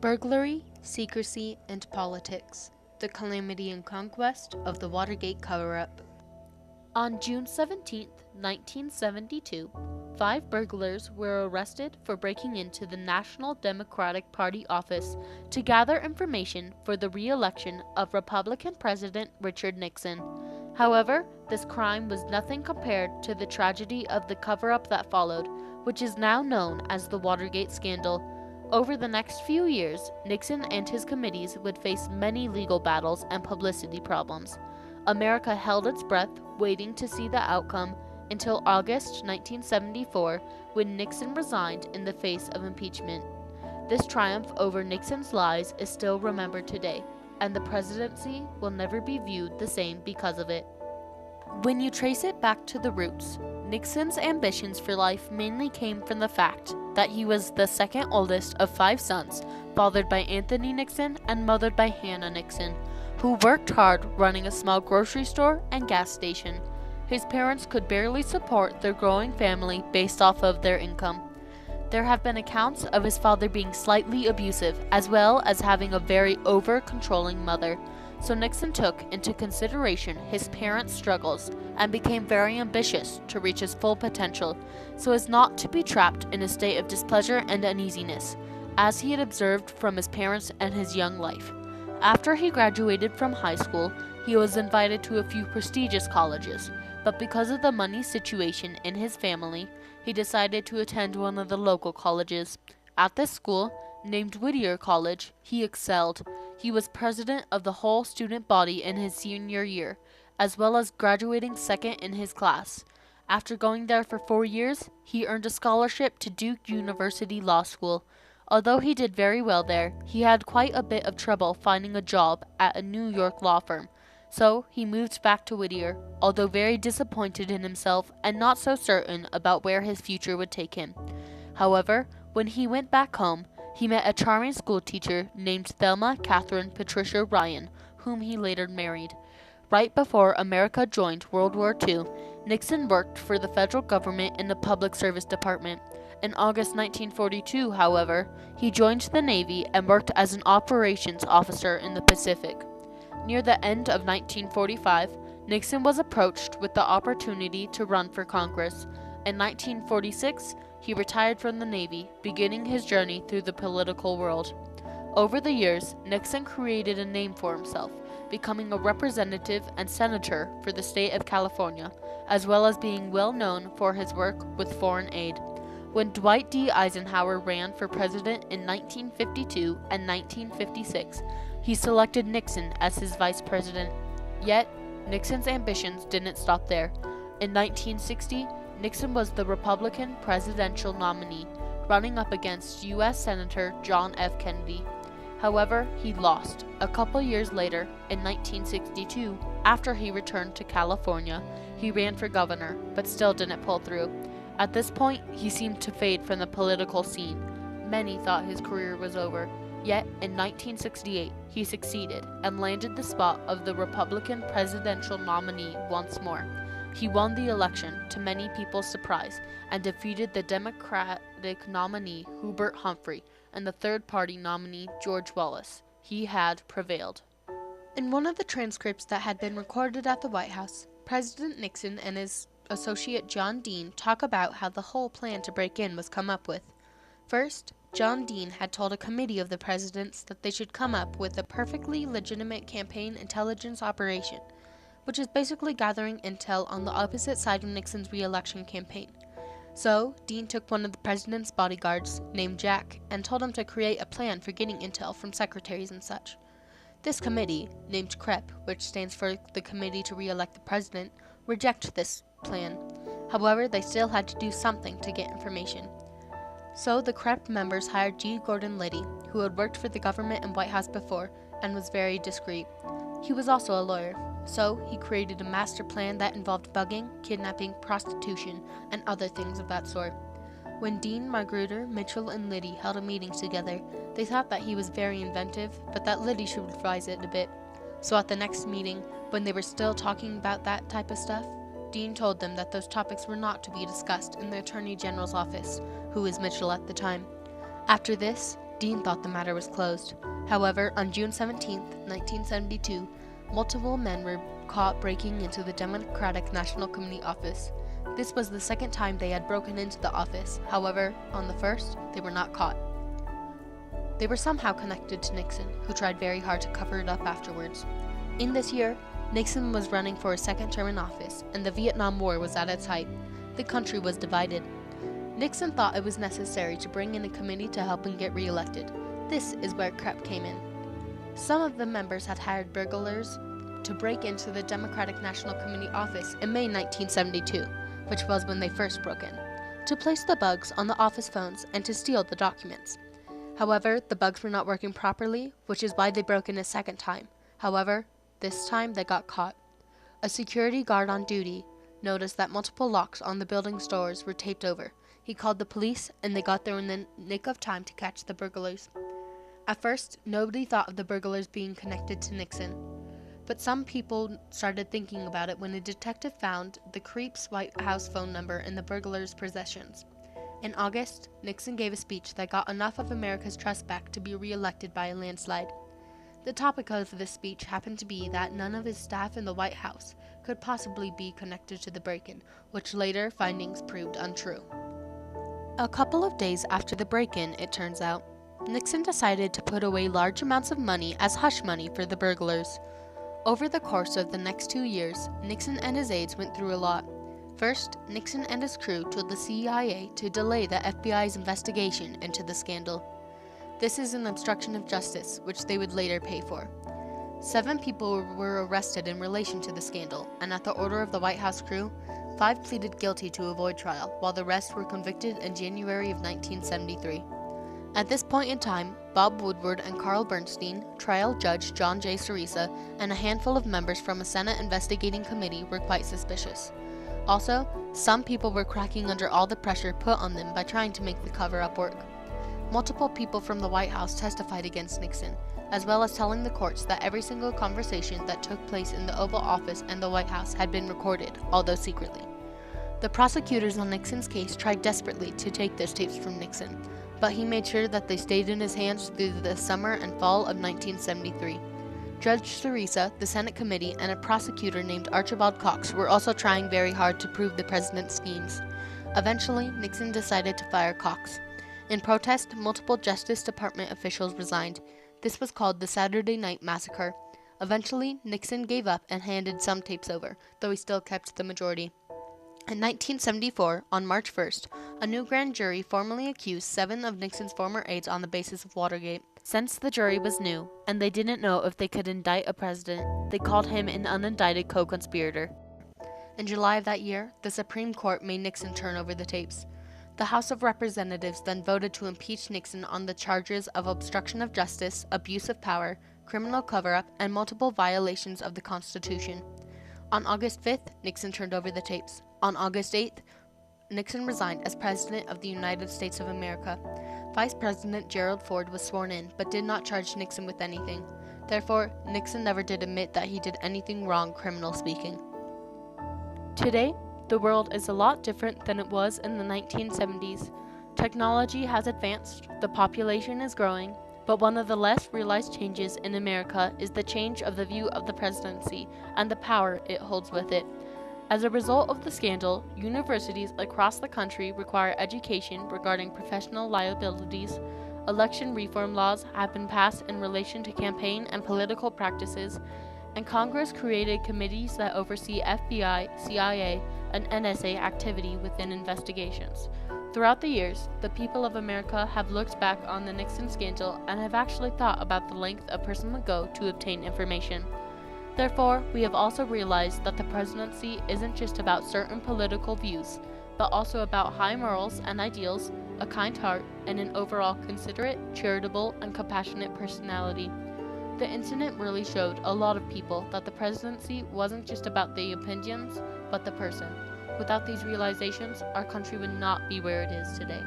Burglary, Secrecy, and Politics: The Calamity and Conquest of the Watergate Cover-Up. On June 17, 1972, 5 burglars were arrested for breaking into the National Democratic Party office to gather information for the re-election of Republican President Richard Nixon. However, this crime was nothing compared to the tragedy of the cover-up that followed, which is now known as the Watergate scandal. Over the next few years, Nixon and his committees would face many legal battles and publicity problems. America held its breath, waiting to see the outcome, until August 1974, when Nixon resigned in the face of impeachment. This triumph over Nixon's lies is still remembered today, and the presidency will never be viewed the same because of it. When you trace it back to the roots, Nixon's ambitions for life mainly came from the fact that he was the second oldest of 5 sons, fathered by Anthony Nixon and mothered by Hannah Nixon, who worked hard running a small grocery store and gas station. His parents could barely support their growing family based off of their income. There have been accounts of his father being slightly abusive, as well as having a very over-controlling mother. So Nixon took into consideration his parents' struggles and became very ambitious to reach his full potential, so as not to be trapped in a state of displeasure and uneasiness, as he had observed from his parents and his young life. After he graduated from high school, he was invited to a few prestigious colleges, but because of the money situation in his family, he decided to attend one of the local colleges. At this school, named Whittier College, he excelled. He was president of the whole student body in his senior year, as well as graduating second in his class. After going there for 4 years, he earned a scholarship to Duke University Law School. Although he did very well there, he had quite a bit of trouble finding a job at a New York law firm. So he moved back to Whittier, although very disappointed in himself and not so certain about where his future would take him. However, when he went back home, he met a charming schoolteacher named Thelma Catherine Patricia Ryan, whom he later married. Right before America joined World War II, Nixon worked for the federal government in the Public Service Department. In August 1942, however, he joined the Navy and worked as an operations officer in the Pacific. Near the end of 1945, Nixon was approached with the opportunity to run for Congress. In 1946, he retired from the Navy, beginning his journey through the political world. Over the years, Nixon created a name for himself, becoming a representative and senator for the state of California, as well as being well known for his work with foreign aid. When Dwight D. Eisenhower ran for president in 1952 and 1956, he selected Nixon as his vice president. Yet, Nixon's ambitions didn't stop there. In 1960, Nixon was the Republican presidential nominee, running up against U.S. Senator John F. Kennedy. However, he lost. A couple years later, in 1962, after he returned to California, he ran for governor, but still didn't pull through. At this point, he seemed to fade from the political scene. Many thought his career was over. Yet, in 1968, he succeeded and landed the spot of the Republican presidential nominee once more. He won the election, to many people's surprise, and defeated the Democratic nominee Hubert Humphrey and the third-party nominee George Wallace. He had prevailed. In one of the transcripts that had been recorded at the White House, President Nixon and his associate John Dean talk about how the whole plan to break in was come up with. First, John Dean had told a committee of the presidents that they should come up with a perfectly legitimate campaign intelligence operation, which is basically gathering intel on the opposite side of Nixon's re-election campaign. So, Dean took one of the president's bodyguards, named Jack, and told him to create a plan for getting intel from secretaries and such. This committee, named CREP, which stands for the Committee to Re-elect the President, rejected this plan. However, they still had to do something to get information. So the CREP members hired G. Gordon Liddy, who had worked for the government and White House before and was very discreet. He was also a lawyer, so he created a master plan that involved bugging, kidnapping, prostitution, and other things of that sort. When Dean, Magruder, Mitchell, and Liddy held a meeting together, they thought that he was very inventive, but that Liddy should revise it a bit. So at the next meeting, when they were still talking about that type of stuff, Dean told them that those topics were not to be discussed in the Attorney General's office, who was Mitchell at the time. After this, Dean thought the matter was closed. However, on June 17, 1972, multiple men were caught breaking into the Democratic National Committee office. This was the second time they had broken into the office. However, on the first, they were not caught. They were somehow connected to Nixon, who tried very hard to cover it up afterwards. In this year, Nixon was running for a second term in office, and the Vietnam War was at its height. The country was divided. Nixon thought it was necessary to bring in a committee to help him get reelected. This is where CREP came in. Some of the members had hired burglars to break into the Democratic National Committee office in May 1972, which was when they first broke in, to place the bugs on the office phones and to steal the documents. However, the bugs were not working properly, which is why they broke in a second time. However, this time they got caught. A security guard on duty noticed that multiple locks on the building's doors were taped over. He called the police, and they got there in the nick of time to catch the burglars. At first, nobody thought of the burglars being connected to Nixon, but some people started thinking about it when a detective found the creep's White House phone number in the burglars' possessions. In August, Nixon gave a speech that got enough of America's trust back to be reelected by a landslide. The topic of this speech happened to be that none of his staff in the White House could possibly be connected to the break-in, which later findings proved untrue. A couple of days after the break-in, it turns out, Nixon decided to put away large amounts of money as hush money for the burglars. Over the course of the next 2 years, Nixon and his aides went through a lot. First, Nixon and his crew told the CIA to delay the FBI's investigation into the scandal. This is an obstruction of justice, which they would later pay for. 7 people were arrested in relation to the scandal, and at the order of the White House crew, 5 pleaded guilty to avoid trial, while the rest were convicted in January of 1973. At this point in time, Bob Woodward and Carl Bernstein, trial judge John J. Cerisa, and a handful of members from a Senate investigating committee were quite suspicious. Also, some people were cracking under all the pressure put on them by trying to make the cover-up work. Multiple people from the White House testified against Nixon, as well as telling the courts that every single conversation that took place in the Oval Office and the White House had been recorded, although secretly. The prosecutors on Nixon's case tried desperately to take those tapes from Nixon, but he made sure that they stayed in his hands through the summer and fall of 1973. Judge Cerisa, the Senate committee, and a prosecutor named Archibald Cox were also trying very hard to prove the president's schemes. Eventually, Nixon decided to fire Cox. In protest, multiple Justice Department officials resigned. This was called the Saturday Night Massacre. Eventually, Nixon gave up and handed some tapes over, though he still kept the majority. In 1974, on March 1st, a new grand jury formally accused 7 of Nixon's former aides on the basis of Watergate. Since the jury was new, and they didn't know if they could indict a president, they called him an unindicted co-conspirator. In July of that year, the Supreme Court made Nixon turn over the tapes. The House of Representatives then voted to impeach Nixon on the charges of obstruction of justice, abuse of power, criminal cover-up, and multiple violations of the Constitution. On August 5th, Nixon turned over the tapes. On August 8th, Nixon resigned as President of the United States of America. Vice President Gerald Ford was sworn in, but did not charge Nixon with anything. Therefore, Nixon never did admit that he did anything wrong, criminal speaking. Today, the world is a lot different than it was in the 1970s. Technology has advanced, the population is growing, but one of the less realized changes in America is the change of the view of the presidency and the power it holds with it. As a result of the scandal, universities across the country require education regarding professional liabilities. Election reform laws have been passed in relation to campaign and political practices, and Congress created committees that oversee FBI, CIA, and NSA activity within investigations. Throughout the years, the people of America have looked back on the Nixon scandal and have actually thought about the length a person would go to obtain information. Therefore, we have also realized that the presidency isn't just about certain political views, but also about high morals and ideals, a kind heart, and an overall considerate, charitable, and compassionate personality. The incident really showed a lot of people that the presidency wasn't just about the opinions, but the person. Without these realizations, our country would not be where it is today.